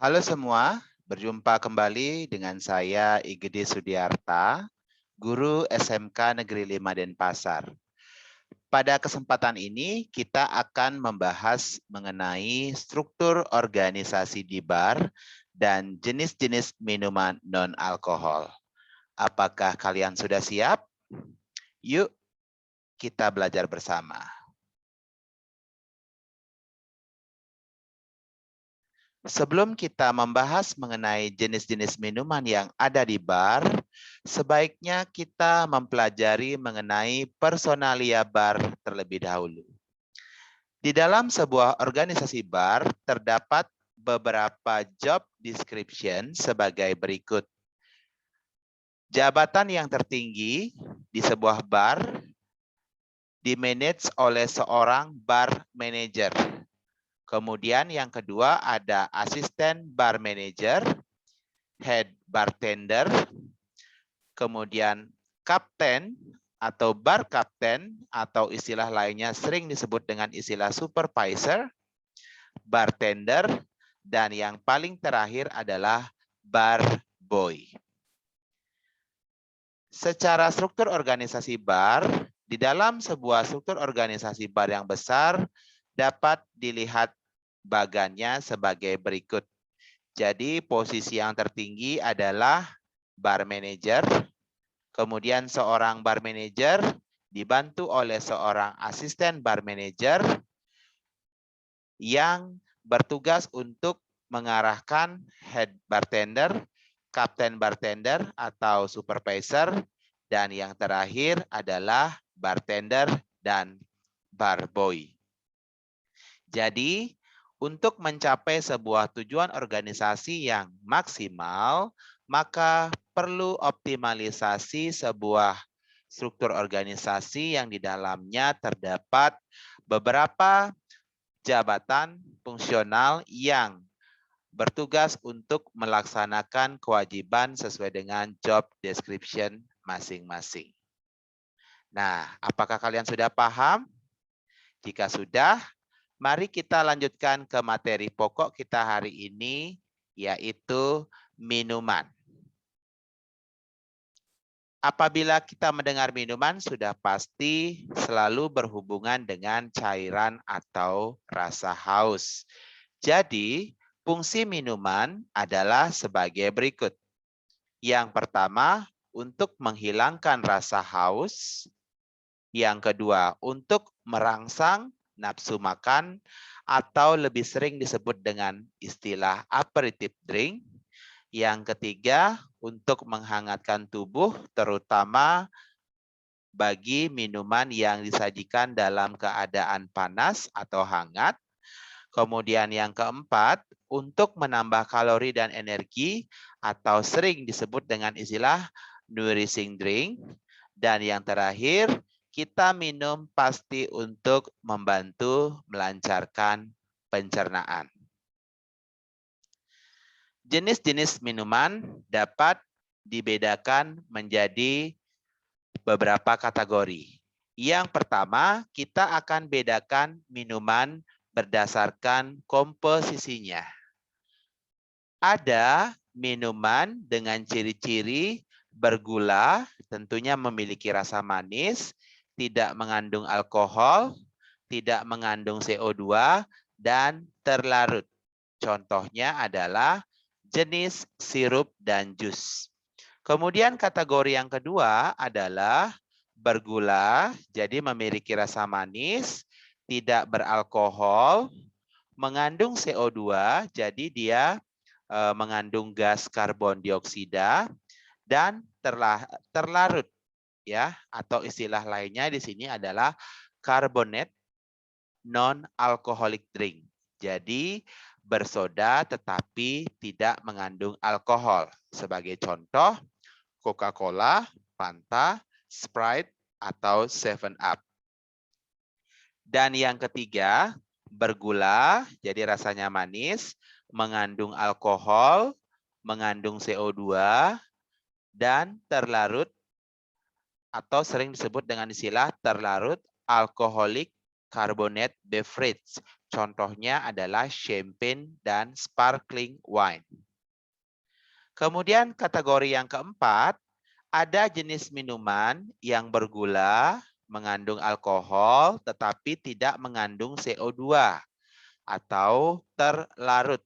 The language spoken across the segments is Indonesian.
Halo semua, berjumpa kembali dengan saya Igede Sudiarta, guru SMK Negeri 5 Denpasar. Pada kesempatan ini kita akan membahas mengenai struktur organisasi di bar dan jenis-jenis minuman non-alkohol. Apakah kalian sudah siap? Yuk kita belajar bersama. Sebelum kita membahas mengenai jenis-jenis minuman yang ada di bar, sebaiknya kita mempelajari mengenai personalia bar terlebih dahulu. Di dalam sebuah organisasi bar, terdapat beberapa job description sebagai berikut. Jabatan yang tertinggi di sebuah bar dimanage oleh seorang bar manager. Kemudian yang kedua ada asisten bar manager, head bartender, kemudian kapten atau bar kapten atau istilah lainnya sering disebut dengan istilah supervisor, bartender, dan yang paling terakhir adalah bar boy. Secara struktur organisasi bar, di dalam sebuah struktur organisasi bar yang besar dapat dilihat bagannya sebagai berikut. Jadi posisi yang tertinggi adalah bar manager, kemudian seorang bar manager dibantu oleh seorang asisten bar manager yang bertugas untuk mengarahkan head bartender, kapten bartender atau supervisor, dan yang terakhir adalah bartender dan bar boy. Jadi, untuk mencapai sebuah tujuan organisasi yang maksimal, maka perlu optimalisasi sebuah struktur organisasi yang di dalamnya terdapat beberapa jabatan fungsional yang bertugas untuk melaksanakan kewajiban sesuai dengan job description masing-masing. Nah, apakah kalian sudah paham? Jika sudah, mari kita lanjutkan ke materi pokok kita hari ini, yaitu minuman. Apabila kita mendengar minuman, sudah pasti selalu berhubungan dengan cairan atau rasa haus. Jadi, fungsi minuman adalah sebagai berikut. Yang pertama, untuk menghilangkan rasa haus. Yang kedua, untuk merangsang nafsu makan atau lebih sering disebut dengan istilah aperitif drink. Yang ketiga, untuk menghangatkan tubuh, terutama bagi minuman yang disajikan dalam keadaan panas atau hangat. Kemudian yang keempat, untuk menambah kalori dan energi atau sering disebut dengan istilah nourishing drink. Dan yang terakhir, kita minum pasti untuk membantu melancarkan pencernaan. Jenis-jenis minuman dapat dibedakan menjadi beberapa kategori. Yang pertama, kita akan bedakan minuman berdasarkan komposisinya. Ada minuman dengan ciri-ciri bergula, tentunya memiliki rasa manis, tidak mengandung alkohol, tidak mengandung CO2, dan terlarut. Contohnya adalah jenis sirup dan jus. Kemudian kategori yang kedua adalah bergula, jadi memiliki rasa manis, tidak beralkohol, mengandung CO2, jadi dia mengandung gas karbon dioksida, dan terlarut, ya, atau istilah lainnya di sini adalah carbonate non-alcoholic drink. Jadi bersoda tetapi tidak mengandung alkohol. Sebagai contoh, Coca-Cola, Fanta, Sprite, atau 7-Up. Dan yang ketiga, bergula, jadi rasanya manis, mengandung alkohol, mengandung CO2, dan terlarut atau sering disebut dengan istilah terlarut alcoholic carbonate beverage. Contohnya adalah champagne dan sparkling wine. Kemudian kategori yang keempat, ada jenis minuman yang bergula, mengandung alkohol, tetapi tidak mengandung CO2 atau terlarut.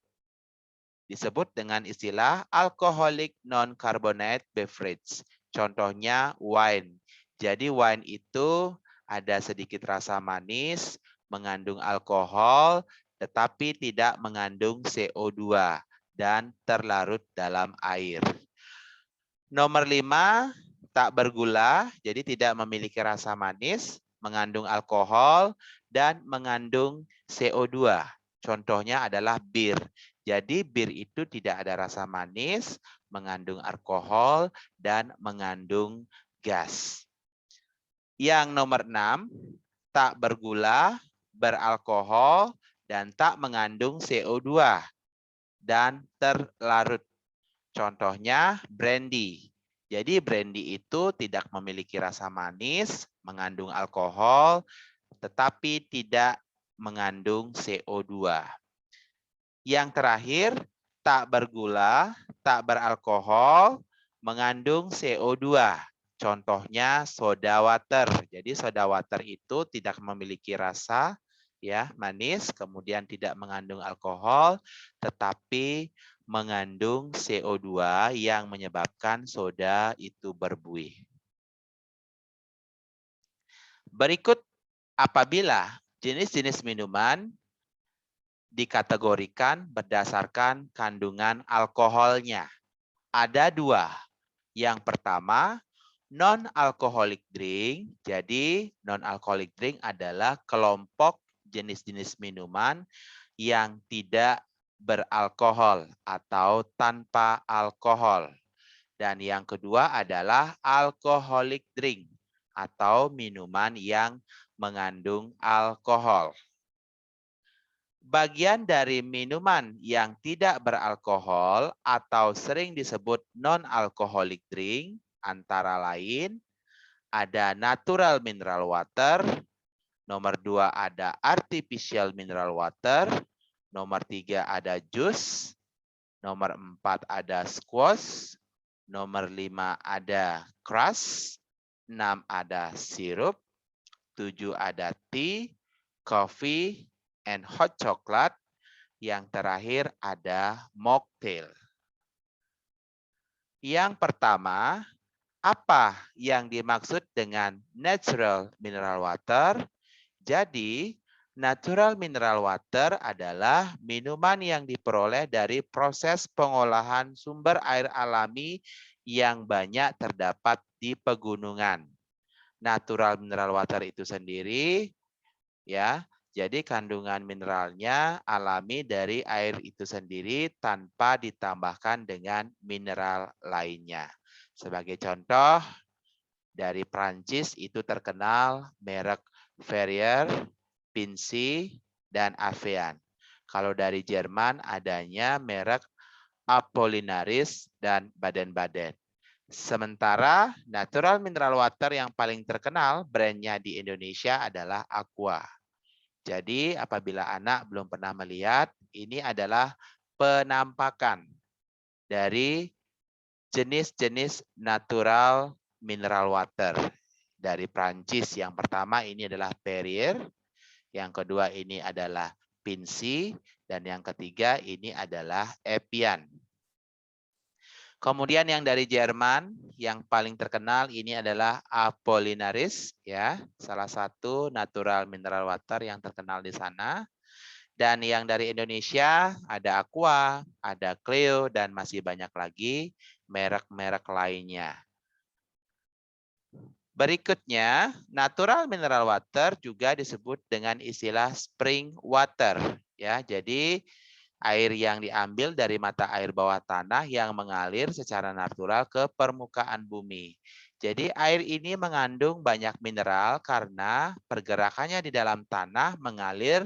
Disebut dengan istilah alcoholic non-carbonate beverage. Contohnya wine. Jadi wine itu ada sedikit rasa manis, mengandung alkohol, tetapi tidak mengandung CO2 dan terlarut dalam air. Nomor 5, tak bergula, jadi tidak memiliki rasa manis, mengandung alkohol, dan mengandung CO2. Contohnya adalah bir. Jadi bir itu tidak ada rasa manis, mengandung alkohol, dan mengandung gas. Yang nomor 6, tak bergula, beralkohol, dan tak mengandung CO2 dan terlarut. Contohnya brandy. Jadi brandy itu tidak memiliki rasa manis, mengandung alkohol, tetapi tidak mengandung CO2. Yang terakhir, tak bergula, tak beralkohol, mengandung CO2. Contohnya soda water. Jadi soda water itu tidak memiliki rasa ya manis, kemudian tidak mengandung alkohol, tetapi mengandung CO2 yang menyebabkan soda itu berbuih. Berikut apabila jenis-jenis minuman dikategorikan berdasarkan kandungan alkoholnya. Ada 2. Yang pertama, non-alcoholic drink. Jadi, non-alcoholic drink adalah kelompok jenis-jenis minuman yang tidak beralkohol atau tanpa alkohol. Dan yang kedua adalah alcoholic drink atau minuman yang mengandung alkohol. Bagian dari minuman yang tidak beralkohol atau sering disebut non-alcoholic drink antara lain ada natural mineral water, nomor 2 ada artificial mineral water, nomor 3 ada jus, nomor 4 ada squash, nomor 5 ada crush, 6 ada sirup, 7 ada tea, coffee, and hot chocolate. Yang terakhir ada mocktail. Yang pertama, apa yang dimaksud dengan natural mineral water? Jadi, natural mineral water adalah minuman yang diperoleh dari proses pengolahan sumber air alami yang banyak terdapat di pegunungan. Natural mineral water itu sendiri ya, jadi kandungan mineralnya alami dari air itu sendiri tanpa ditambahkan dengan mineral lainnya. Sebagai contoh, dari Prancis itu terkenal merek Ferrier, Pincy, dan Avian. Kalau dari Jerman adanya merek Apollinaris dan Baden-Baden. Sementara natural mineral water yang paling terkenal brandnya di Indonesia adalah Aqua. Jadi apabila anak belum pernah melihat, ini adalah penampakan dari jenis-jenis natural mineral water dari Prancis. Yang pertama ini adalah Perrier, yang kedua ini adalah Pincy, dan yang ketiga ini adalah Evian. Kemudian yang dari Jerman yang paling terkenal ini adalah Apollinaris ya, salah satu natural mineral water yang terkenal di sana. Dan yang dari Indonesia ada Aqua, ada Cleo, dan masih banyak lagi merek-merek lainnya. Berikutnya, natural mineral water juga disebut dengan istilah spring water ya. Jadi air yang diambil dari mata air bawah tanah yang mengalir secara natural ke permukaan bumi. Jadi air ini mengandung banyak mineral karena pergerakannya di dalam tanah mengalir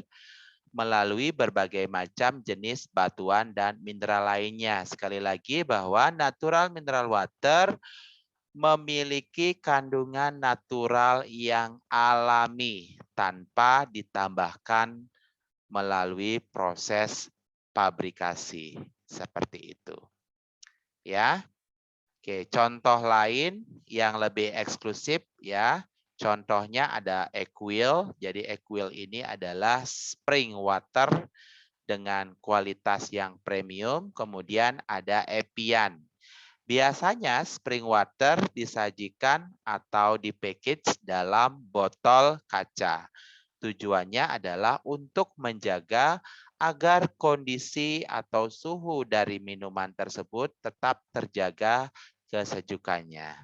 melalui berbagai macam jenis batuan dan mineral lainnya. Sekali lagi bahwa natural mineral water memiliki kandungan natural yang alami tanpa ditambahkan melalui proses pabrikasi. Seperti itu. Ya. Oke, contoh lain yang lebih eksklusif ya. Contohnya ada Equil. Jadi Equil ini adalah spring water dengan kualitas yang premium. Kemudian ada Epian. Biasanya spring water disajikan atau dipackage dalam botol kaca. Tujuannya adalah untuk menjaga agar kondisi atau suhu dari minuman tersebut tetap terjaga kesejukannya.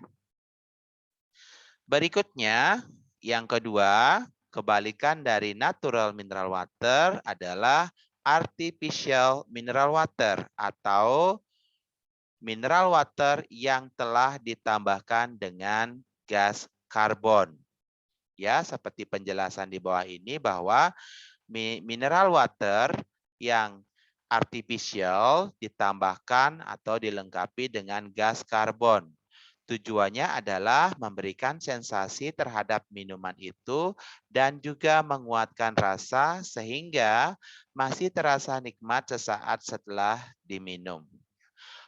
Berikutnya, yang kedua, kebalikan dari natural mineral water adalah artificial mineral water atau mineral water yang telah ditambahkan dengan gas karbon. Ya, seperti penjelasan di bawah ini bahwa mineral water yang artificial ditambahkan atau dilengkapi dengan gas karbon. Tujuannya adalah memberikan sensasi terhadap minuman itu dan juga menguatkan rasa sehingga masih terasa nikmat sesaat setelah diminum.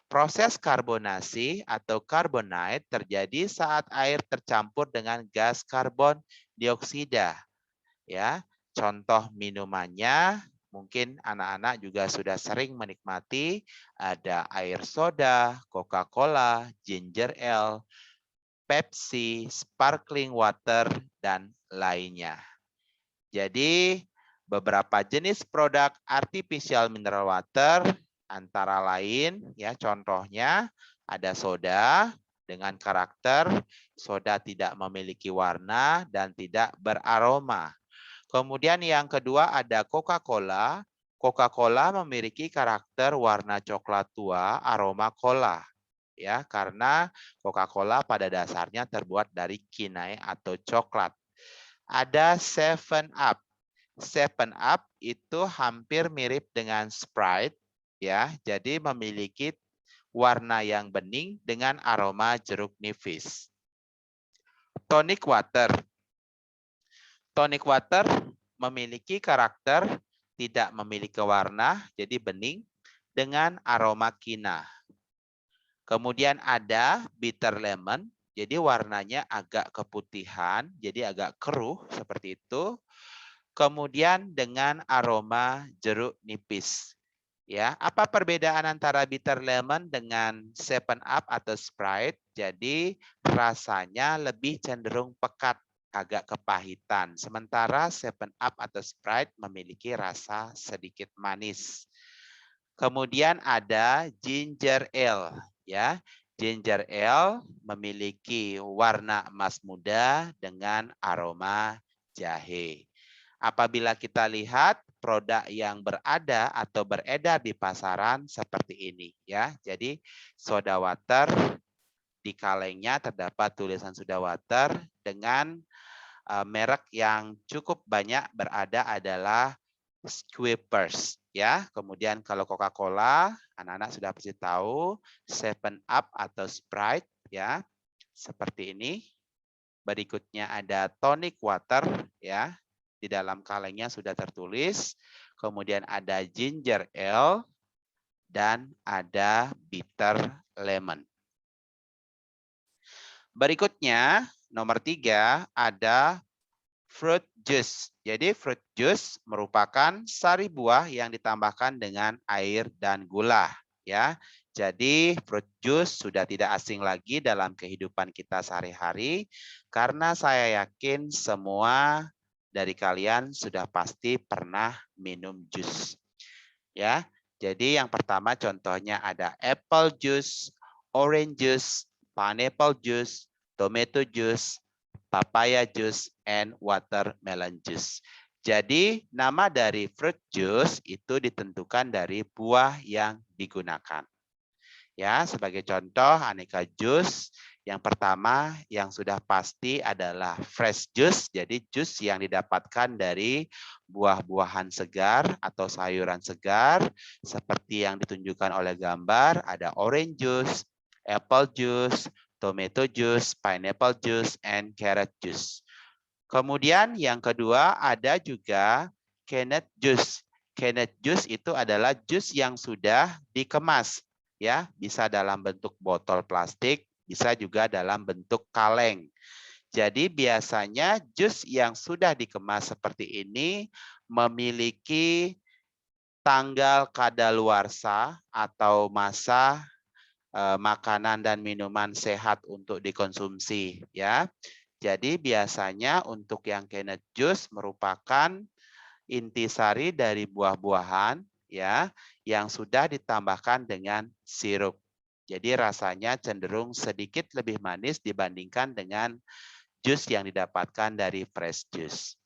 Proses karbonasi atau carbonate terjadi saat air tercampur dengan gas karbon dioksida. Ya, contoh minumannya mungkin anak-anak juga sudah sering menikmati ada air soda, Coca-Cola, ginger ale, Pepsi, sparkling water dan lainnya. Jadi beberapa jenis produk artificial mineral water antara lain ya contohnya ada soda dengan karakter soda tidak memiliki warna dan tidak beraroma. Kemudian yang kedua ada Coca-Cola. Coca-Cola memiliki karakter warna coklat tua, aroma cola. Ya, karena Coca-Cola pada dasarnya terbuat dari kinai atau coklat. Ada 7-Up. 7-Up itu hampir mirip dengan Sprite ya. Jadi memiliki warna yang bening dengan aroma jeruk nipis. Tonic water. Tonic water memiliki karakter tidak memiliki warna, jadi bening dengan aroma kina. Kemudian ada bitter lemon, jadi warnanya agak keputihan, jadi agak keruh seperti itu. Kemudian dengan aroma jeruk nipis. Ya, apa perbedaan antara bitter lemon dengan 7-Up atau Sprite? Jadi rasanya lebih cenderung pekat, agak kepahitan. Sementara 7-Up atau Sprite memiliki rasa sedikit manis. Kemudian ada ginger ale, ya. Ginger ale memiliki warna emas muda dengan aroma jahe. Apabila kita lihat produk yang berada atau beredar di pasaran seperti ini ya. Jadi soda water di kalengnya terdapat tulisan soda water dengan merek yang cukup banyak berada adalah Schweppes ya. Kemudian kalau Coca-Cola, anak-anak sudah pasti tahu 7-Up atau Sprite ya. Seperti ini. Berikutnya ada tonic water ya. Di dalam kalengnya sudah tertulis. Kemudian ada ginger ale dan ada bitter lemon. Berikutnya nomor 3 ada fruit juice. Jadi fruit juice merupakan sari buah yang ditambahkan dengan air dan gula ya. Jadi fruit juice sudah tidak asing lagi dalam kehidupan kita sehari-hari karena saya yakin semua dari kalian sudah pasti pernah minum jus. Ya. Jadi yang pertama contohnya ada apple juice, orange juice, pineapple juice, tomato juice, papaya juice, and watermelon juice. Jadi nama dari fruit juice itu ditentukan dari buah yang digunakan. Ya, sebagai contoh aneka jus. Yang pertama yang sudah pasti adalah fresh juice. Jadi jus yang didapatkan dari buah-buahan segar atau sayuran segar seperti yang ditunjukkan oleh gambar, ada orange juice, apple juice, tomato juice, pineapple juice, and carrot juice. Kemudian yang kedua ada juga canned juice. canned juice itu adalah jus yang sudah dikemas, ya, bisa dalam bentuk botol plastik, bisa juga dalam bentuk kaleng. Jadi biasanya jus yang sudah dikemas seperti ini memiliki tanggal kadaluarsa atau masa makanan dan minuman sehat untuk dikonsumsi, ya. Jadi biasanya untuk yang canned juice merupakan intisari dari buah-buahan, ya, yang sudah ditambahkan dengan sirup. Jadi rasanya cenderung sedikit lebih manis dibandingkan dengan jus yang didapatkan dari fresh juice.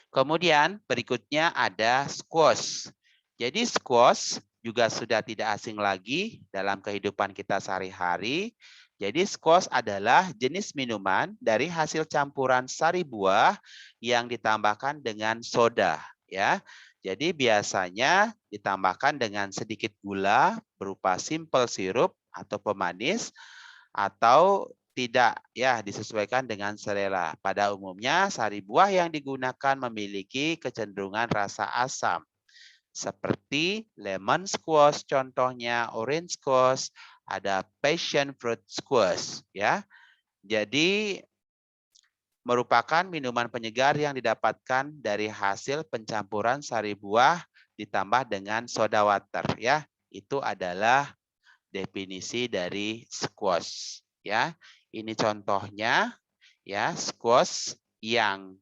Kemudian berikutnya ada squash. Jadi squash juga sudah tidak asing lagi dalam kehidupan kita sehari-hari. Jadi squash adalah jenis minuman dari hasil campuran sari buah yang ditambahkan dengan soda, ya. Jadi biasanya ditambahkan dengan sedikit gula berupa simple sirup atau pemanis, atau tidak, ya, disesuaikan dengan selera. Pada umumnya sari buah yang digunakan memiliki kecenderungan rasa asam, seperti lemon squash contohnya, orange squash, ada passion fruit squash, ya. Jadi merupakan minuman penyegar yang didapatkan dari hasil pencampuran sari buah ditambah dengan soda water, ya. Itu adalah definisi dari squash, ya. Ini contohnya, ya, squash yang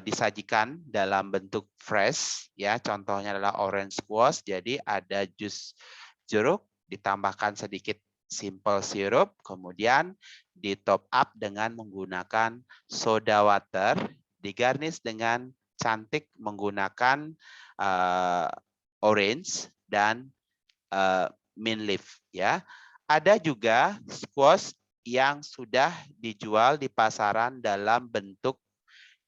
disajikan dalam bentuk fresh, ya. Contohnya adalah orange squash. Jadi ada jus jeruk ditambahkan sedikit simple syrup, kemudian di top up dengan menggunakan soda water, digarnish dengan cantik menggunakan orange dan mint leaf, ya. Ada juga squash yang sudah dijual di pasaran dalam bentuk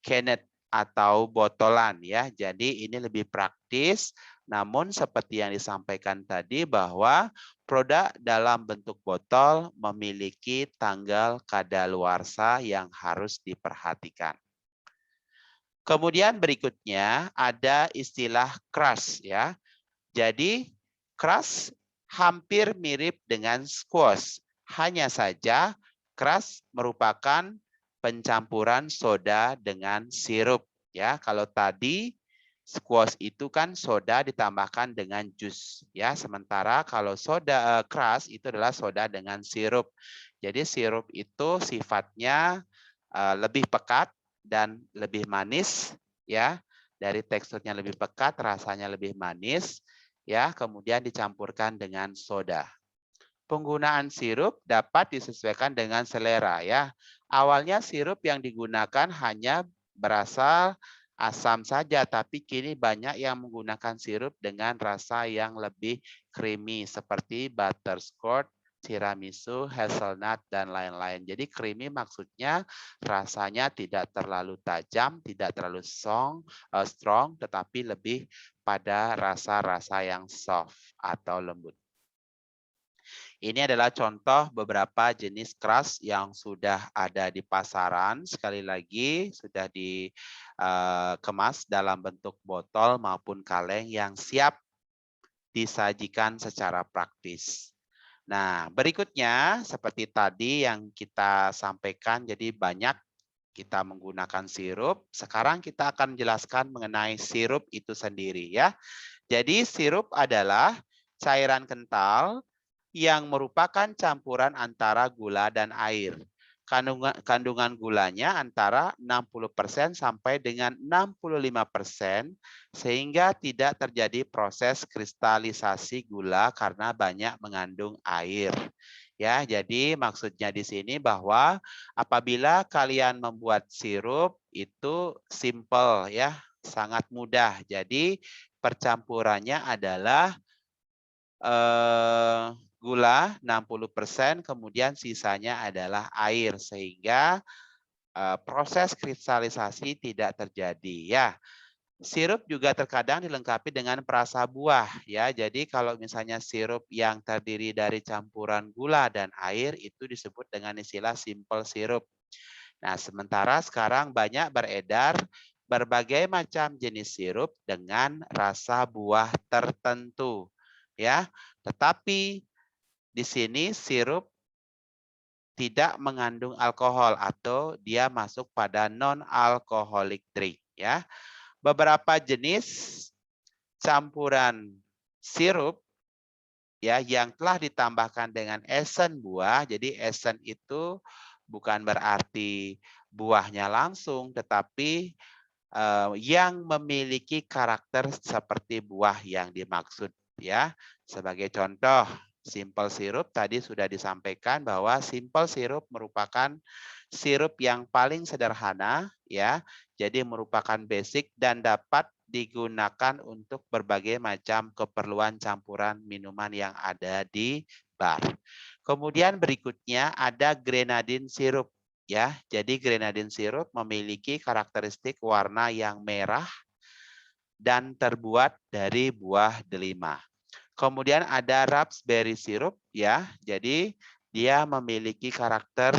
canned atau botolan, ya. Jadi ini lebih praktis, namun seperti yang disampaikan tadi bahwa produk dalam bentuk botol memiliki tanggal kadaluarsa yang harus diperhatikan. Kemudian berikutnya ada istilah crush, ya. Jadi crush hampir mirip dengan squash, hanya saja crush merupakan pencampuran soda dengan sirup, ya. Kalau tadi squash itu kan soda ditambahkan dengan jus, ya. Sementara kalau soda crush itu adalah soda dengan sirup. Jadi sirup itu sifatnya lebih pekat dan lebih manis, ya. Dari teksturnya lebih pekat, rasanya lebih manis, ya. Kemudian dicampurkan dengan soda. Penggunaan sirup dapat disesuaikan dengan selera, ya. Awalnya sirup yang digunakan hanya berasal asam saja, tapi kini banyak yang menggunakan sirup dengan rasa yang lebih creamy seperti butterscotch, tiramisu, hazelnut, dan lain-lain. Jadi creamy maksudnya rasanya tidak terlalu tajam, tidak terlalu strong, tetapi lebih pada rasa-rasa yang soft atau lembut. Ini adalah contoh beberapa jenis crush yang sudah ada di pasaran. Sekali lagi sudah dikemas dalam bentuk botol maupun kaleng yang siap disajikan secara praktis. Nah, berikutnya seperti tadi yang kita sampaikan, jadi banyak kita menggunakan sirup. Sekarang kita akan menjelaskan mengenai sirup itu sendiri, ya. Jadi sirup adalah cairan kental yang merupakan campuran antara gula dan air. Kandungan gulanya antara 60% sampai dengan 65%, sehingga tidak terjadi proses kristalisasi gula karena banyak mengandung air. Ya, jadi maksudnya di sini bahwa apabila kalian membuat sirup itu simple, ya, sangat mudah. Jadi percampurannya adalah gula 60%, kemudian sisanya adalah air, sehingga proses kristalisasi tidak terjadi, ya. Sirup juga terkadang dilengkapi dengan perasa buah, ya. Jadi kalau misalnya sirup yang terdiri dari campuran gula dan air itu disebut dengan istilah simple sirup. Nah, sementara sekarang banyak beredar berbagai macam jenis sirup dengan rasa buah tertentu, ya. Tetapi di sini sirup tidak mengandung alkohol atau dia masuk pada non-alcoholic drink, ya. Beberapa jenis campuran sirup ya yang telah ditambahkan dengan esen buah. Jadi esen itu bukan berarti buahnya langsung, tetapi yang memiliki karakter seperti buah yang dimaksud, ya. Sebagai contoh, simple syrup tadi sudah disampaikan bahwa simple syrup merupakan sirup yang paling sederhana, ya. Jadi merupakan basic dan dapat digunakan untuk berbagai macam keperluan campuran minuman yang ada di bar. Kemudian berikutnya ada grenadine syrup, ya. Jadi grenadine syrup memiliki karakteristik warna yang merah dan terbuat dari buah delima. Kemudian ada raspberry syrup, ya. Jadi dia memiliki karakter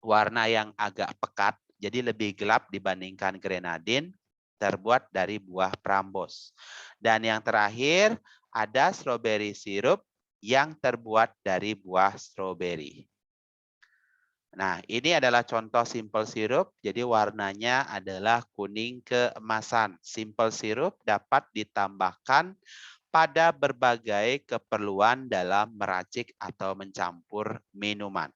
warna yang agak pekat, jadi lebih gelap dibandingkan grenadine, terbuat dari buah prambos. Dan yang terakhir ada strawberry syrup yang terbuat dari buah stroberi. Nah, ini adalah contoh simple syrup. Jadi warnanya adalah kuning keemasan. Simple syrup dapat ditambahkan pada berbagai keperluan dalam meracik atau mencampur minuman.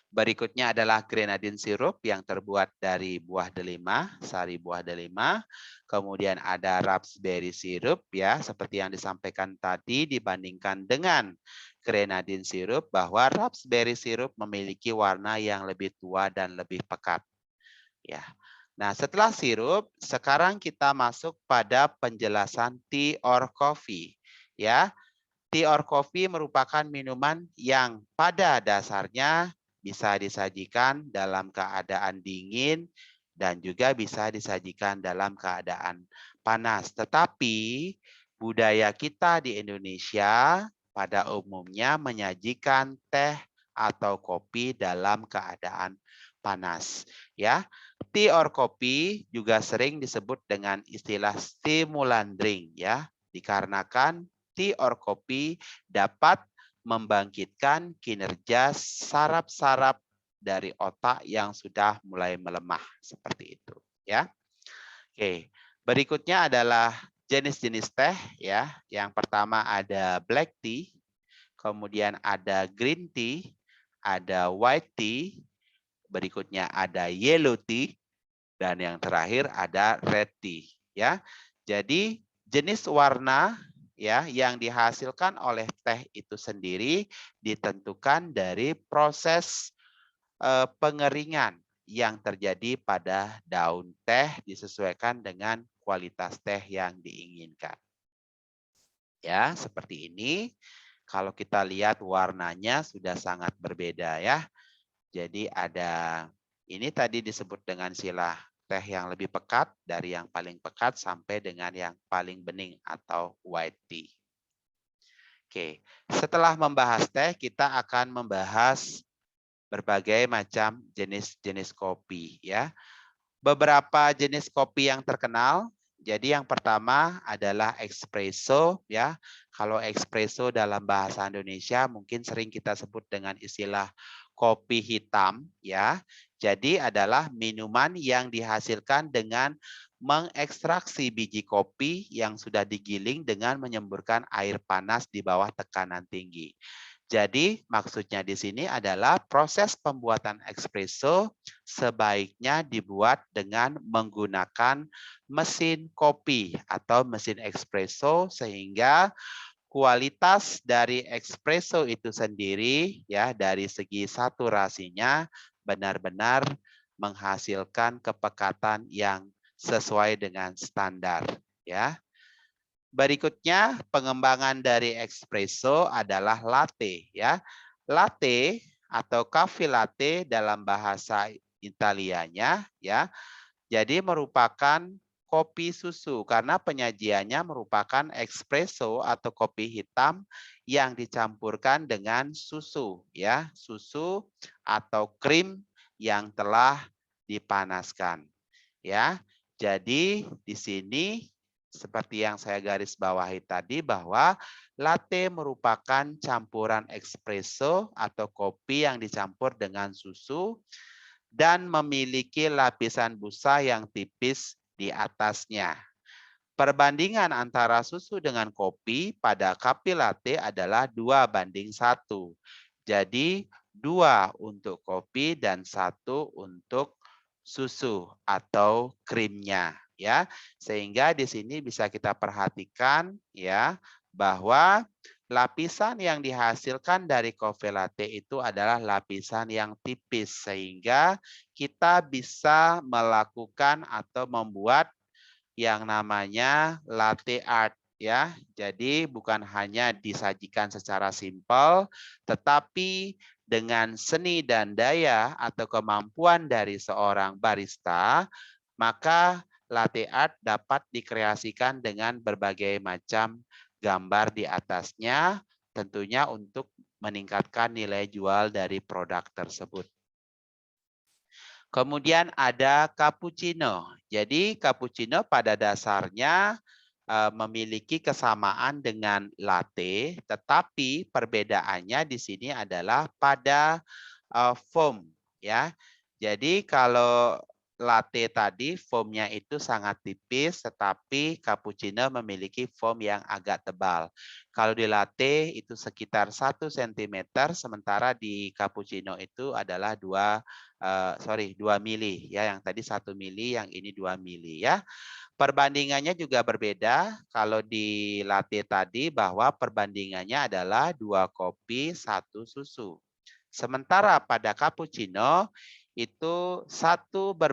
Berikutnya adalah grenadine syrup yang terbuat dari buah delima, sari buah delima. Kemudian ada raspberry syrup ya, seperti yang disampaikan tadi dibandingkan dengan grenadine syrup bahwa raspberry syrup memiliki warna yang lebih tua dan lebih pekat. Ya. Nah, setelah sirup, sekarang kita masuk pada penjelasan tea or coffee. Ya, tea or coffee merupakan minuman yang pada dasarnya bisa disajikan dalam keadaan dingin dan juga bisa disajikan dalam keadaan panas. Tetapi budaya kita di Indonesia pada umumnya menyajikan teh atau kopi dalam keadaan panas. Ya, tea or coffee juga sering disebut dengan istilah stimulan drink ya, dikarenakan tea or kopi dapat membangkitkan kinerja saraf-saraf dari otak yang sudah mulai melemah seperti itu ya. Oke, berikutnya adalah jenis-jenis teh ya. Yang pertama ada black tea, kemudian ada green tea, ada white tea, berikutnya ada yellow tea, dan yang terakhir ada red tea ya. Jadi jenis warna ya yang dihasilkan oleh teh itu sendiri ditentukan dari proses pengeringan yang terjadi pada daun teh disesuaikan dengan kualitas teh yang diinginkan. Ya, seperti ini. Kalau kita lihat warnanya sudah sangat berbeda ya. Jadi ada ini tadi disebut dengan istilah teh yang lebih pekat, dari yang paling pekat sampai dengan yang paling bening atau white tea. Oke, setelah membahas teh, kita akan membahas berbagai macam jenis-jenis kopi ya. Beberapa jenis kopi yang terkenal. Jadi yang pertama adalah espresso ya. Kalau espresso dalam bahasa Indonesia mungkin sering kita sebut dengan istilah kopi hitam ya. Jadi adalah minuman yang dihasilkan dengan mengekstraksi biji kopi yang sudah digiling dengan menyemburkan air panas di bawah tekanan tinggi. Jadi maksudnya di sini adalah proses pembuatan espresso sebaiknya dibuat dengan menggunakan mesin kopi atau mesin espresso sehingga kualitas dari espresso itu sendiri ya dari segi saturasinya benar-benar menghasilkan kepekatan yang sesuai dengan standar ya. Berikutnya pengembangan dari espresso adalah latte ya. Latte atau cafe latte dalam bahasa Italianya ya. Jadi merupakan kopi susu karena penyajiannya merupakan espresso atau kopi hitam yang dicampurkan dengan susu ya, susu atau krim yang telah dipanaskan. Ya, jadi di sini seperti yang saya garis bawahi tadi bahwa latte merupakan campuran espresso atau kopi yang dicampur dengan susu dan memiliki lapisan busa yang tipis di atasnya. Perbandingan antara susu dengan kopi pada kopi latte adalah 2:1. Jadi 2 untuk kopi dan 1 untuk susu atau krimnya ya. Sehingga di sini bisa kita perhatikan ya bahwa lapisan yang dihasilkan dari kopi latte itu adalah lapisan yang tipis sehingga kita bisa melakukan atau membuat yang namanya latte art ya. Jadi bukan hanya disajikan secara simpel tetapi dengan seni dan daya atau kemampuan dari seorang barista, maka latte art dapat dikreasikan dengan berbagai macam gambar di atasnya, tentunya untuk meningkatkan nilai jual dari produk tersebut. Kemudian ada cappuccino. Jadi cappuccino pada dasarnya memiliki kesamaan dengan latte, tetapi perbedaannya di sini adalah pada foam ya. Jadi kalau latte tadi foamnya itu sangat tipis, tetapi cappuccino memiliki foam yang agak tebal. Kalau di latte itu sekitar 1 cm, sementara di cappuccino itu adalah 2 mili ya, yang tadi 1 mili, yang ini 2 mili ya. Perbandingannya juga berbeda. Kalau di latte tadi bahwa perbandingannya adalah 2 kopi, 1 susu. Sementara pada cappuccino itu 1:1.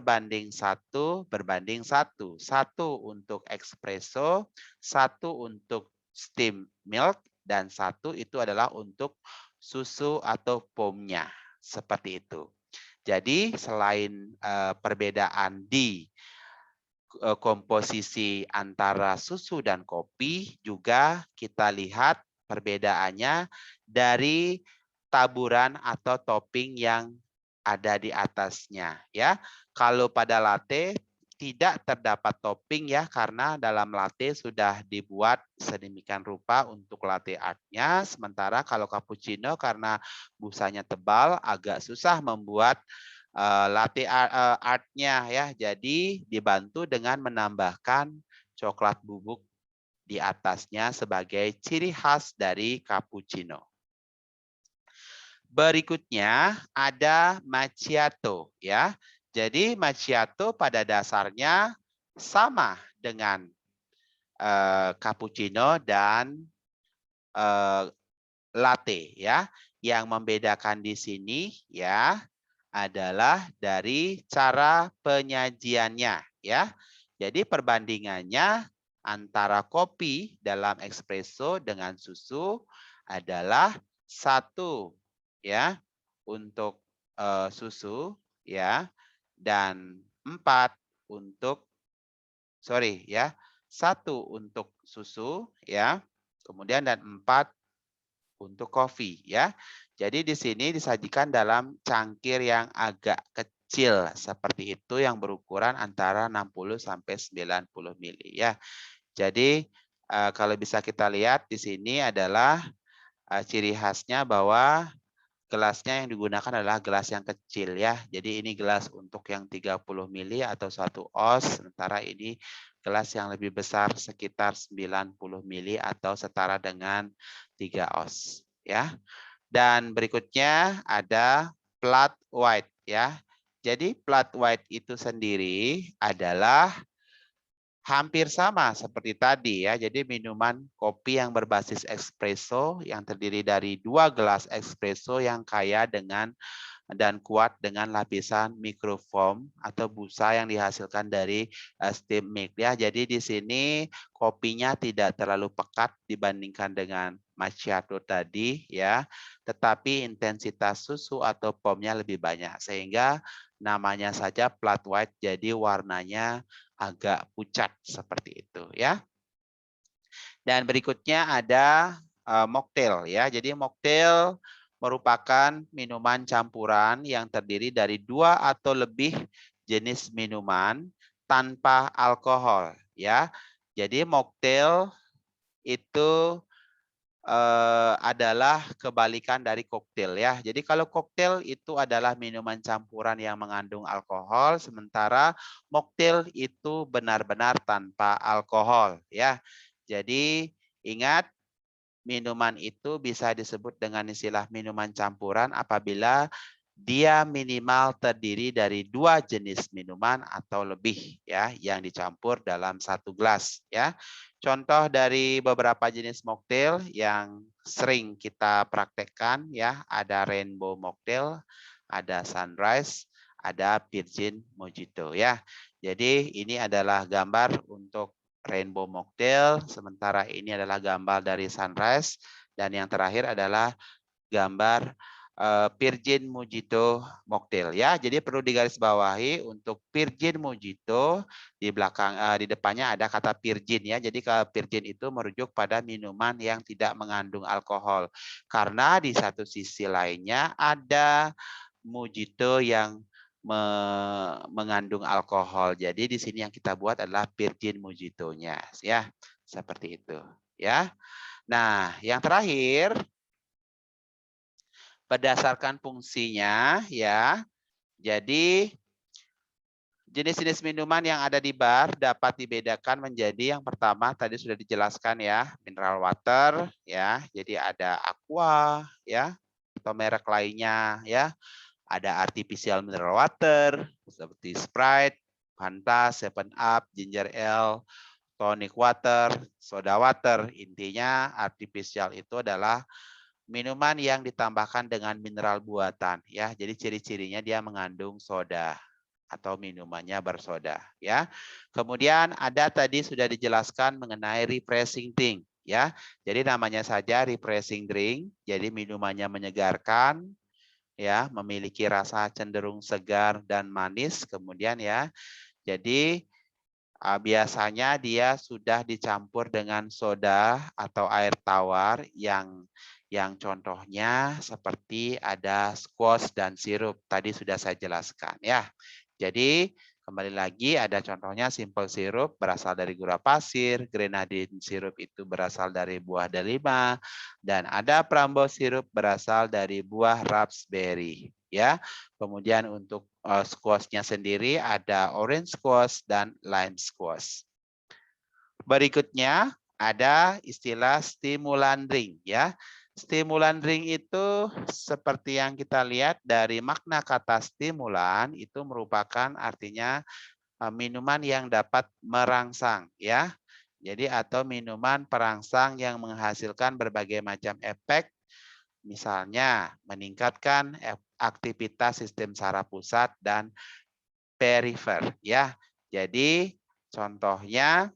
1 untuk espresso, 1 untuk steam milk, dan 1 itu adalah untuk susu atau foamnya. Seperti itu. Jadi selain perbedaan di komposisi antara susu dan kopi, juga kita lihat perbedaannya dari taburan atau topping yang ada di atasnya ya. Kalau pada latte tidak terdapat topping ya, karena dalam latte sudah dibuat sedemikian rupa untuk latte artnya. Sementara kalau cappuccino karena busanya tebal agak susah membuat latte artnya ya. Jadi dibantu dengan menambahkan coklat bubuk di atasnya sebagai ciri khas dari cappuccino. Berikutnya ada macchiato ya. Jadi macchiato pada dasarnya sama dengan cappuccino dan latte ya. Yang membedakan di sini ya adalah dari cara penyajiannya ya. Jadi perbandingannya antara kopi dalam espresso dengan susu adalah 1 ya untuk susu ya, dan 4 untuk 1 untuk susu ya, kemudian dan 4 untuk kopi ya. Jadi di sini disajikan dalam cangkir yang agak kecil seperti itu yang berukuran antara 60 sampai 90 mili ya. Jadi kalau bisa kita lihat di sini adalah ciri khasnya bahwa gelasnya yang digunakan adalah gelas yang kecil ya. Jadi ini gelas untuk yang 30 mili atau 1 oz, sementara ini gelas yang lebih besar sekitar 90 mili atau setara dengan 3 oz ya. Dan berikutnya ada flat white ya. Jadi flat white itu sendiri adalah hampir sama seperti tadi ya. Jadi minuman kopi yang berbasis espresso yang terdiri dari 2 gelas espresso yang kaya dengan dan kuat dengan lapisan microfoam atau busa yang dihasilkan dari steam milk ya. Jadi di sini kopinya tidak terlalu pekat dibandingkan dengan macchiato tadi ya, tetapi intensitas susu atau foamnya lebih banyak sehingga namanya saja flat white, jadi warnanya agak pucat seperti itu ya. Dan berikutnya ada mocktail ya. Jadi mocktail merupakan minuman campuran yang terdiri dari 2 atau lebih jenis minuman tanpa alkohol ya. Jadi mocktail itu adalah kebalikan dari koktail ya. Jadi kalau koktail itu adalah minuman campuran yang mengandung alkohol, sementara mocktail itu benar-benar tanpa alkohol ya. Jadi ingat, minuman itu bisa disebut dengan istilah minuman campuran apabila dia minimal terdiri dari 2 jenis minuman atau lebih ya yang dicampur dalam 1 gelas ya. Contoh dari beberapa jenis mocktail yang sering kita praktekkan ya, ada Rainbow Mocktail, ada Sunrise, ada Virgin Mojito ya. Jadi ini adalah gambar untuk Rainbow Mocktail, sementara ini adalah gambar dari Sunrise, dan yang terakhir adalah gambar Virgin Mojito Mocktail ya. Jadi perlu digarisbawahi untuk Virgin Mojito di belakang di depannya ada kata Virgin ya. Jadi kalau Virgin itu merujuk pada minuman yang tidak mengandung alkohol. Karena di satu sisi lainnya ada Mojito yang mengandung alkohol. Jadi di sini yang kita buat adalah Virgin Mojito-nya ya. Seperti itu ya. Nah, yang terakhir berdasarkan fungsinya ya. Jadi jenis-jenis minuman yang ada di bar dapat dibedakan menjadi yang pertama tadi sudah dijelaskan ya, mineral water ya. Jadi ada aqua ya atau merek lainnya ya. Ada artificial mineral water seperti Sprite, Fanta, 7 Up, Ginger Ale, tonic water, soda water. Intinya artificial itu adalah minuman yang ditambahkan dengan mineral buatan ya. Jadi ciri-cirinya dia mengandung soda atau minumannya bersoda ya. Kemudian ada tadi sudah dijelaskan mengenai refreshing drink ya. Jadi namanya saja refreshing drink, jadi minumannya menyegarkan ya, memiliki rasa cenderung segar dan manis. Kemudian ya, jadi biasanya dia sudah dicampur dengan soda atau air tawar yang contohnya seperti ada squash dan sirup. Tadi sudah saya jelaskan ya. Jadi kembali lagi ada contohnya simple sirup berasal dari gula pasir, grenadine sirup itu berasal dari buah delima, dan ada Prambo sirup berasal dari buah raspberry ya. Kemudian untuk squash-nya sendiri ada orange squash dan lime squash. Berikutnya ada istilah stimulan drink ya. Stimulan drink itu seperti yang kita lihat dari makna kata stimulan itu merupakan artinya minuman yang dapat merangsang ya. Jadi atau minuman perangsang yang menghasilkan berbagai macam efek, misalnya meningkatkan aktivitas sistem saraf pusat dan perifer ya. Jadi contohnya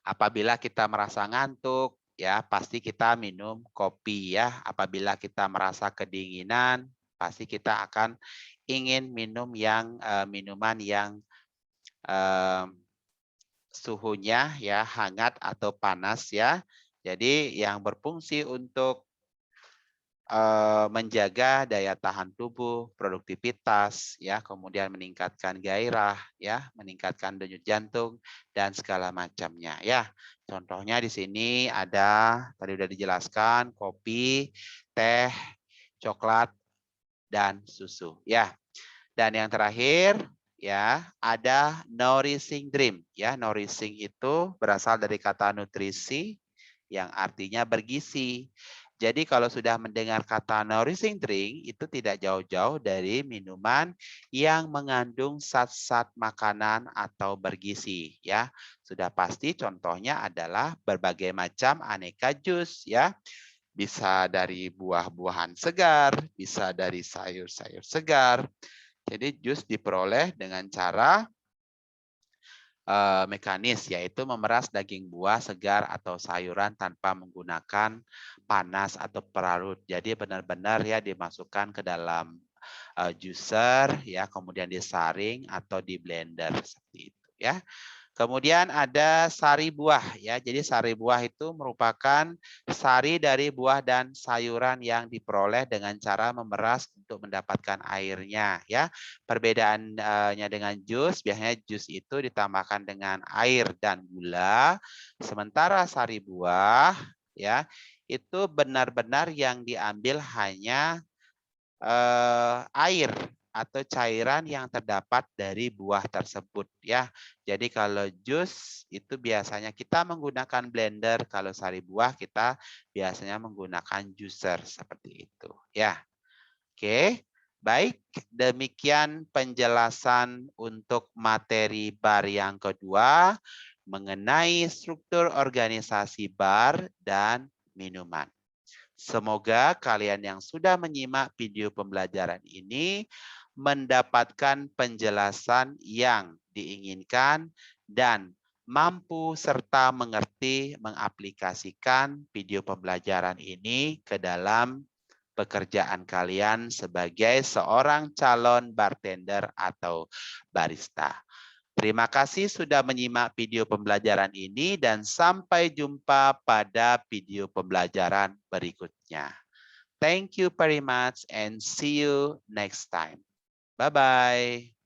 apabila kita merasa ngantuk, ya pasti kita minum kopi ya. Apabila kita merasa kedinginan, pasti kita akan ingin minum minuman yang suhunya ya hangat atau panas ya. Jadi yang berfungsi untuk menjaga daya tahan tubuh, produktivitas, ya, kemudian meningkatkan gairah, ya, meningkatkan denyut jantung dan segala macamnya, ya. Contohnya di sini ada tadi sudah dijelaskan kopi, teh, coklat, dan susu, ya. Dan yang terakhir, ya, ada nourishing drink, ya. Nourishing itu berasal dari kata nutrisi yang artinya bergizi. Jadi kalau sudah mendengar kata nourishing drink, itu tidak jauh-jauh dari minuman yang mengandung zat-zat makanan atau bergizi. Ya, sudah pasti contohnya adalah berbagai macam aneka jus. Ya, bisa dari buah-buahan segar, bisa dari sayur-sayur segar. Jadi jus diperoleh dengan cara mekanis, yaitu memeras daging buah segar atau sayuran tanpa menggunakan panas atau perlarut. Jadi benar-benar ya dimasukkan ke dalam juicer ya, kemudian disaring atau di blender seperti itu ya. Kemudian ada sari buah ya. Jadi sari buah itu merupakan sari dari buah dan sayuran yang diperoleh dengan cara memeras untuk mendapatkan airnya ya. Perbedaannya dengan jus, biasanya jus itu ditambahkan dengan air dan gula. Sementara sari buah ya itu benar-benar yang diambil hanya air atau cairan yang terdapat dari buah tersebut ya. Jadi kalau jus itu biasanya kita menggunakan blender, kalau sari buah kita biasanya menggunakan juicer seperti itu ya. Oke. Baik, demikian penjelasan untuk materi bar yang kedua mengenai struktur organisasi bar dan minuman. Semoga kalian yang sudah menyimak video pembelajaran ini mendapatkan penjelasan yang diinginkan dan mampu serta mengerti mengaplikasikan video pembelajaran ini ke dalam pekerjaan kalian sebagai seorang calon bartender atau barista. Terima kasih sudah menyimak video pembelajaran ini dan sampai jumpa pada video pembelajaran berikutnya. Thank you very much and see you next time. Bye-bye.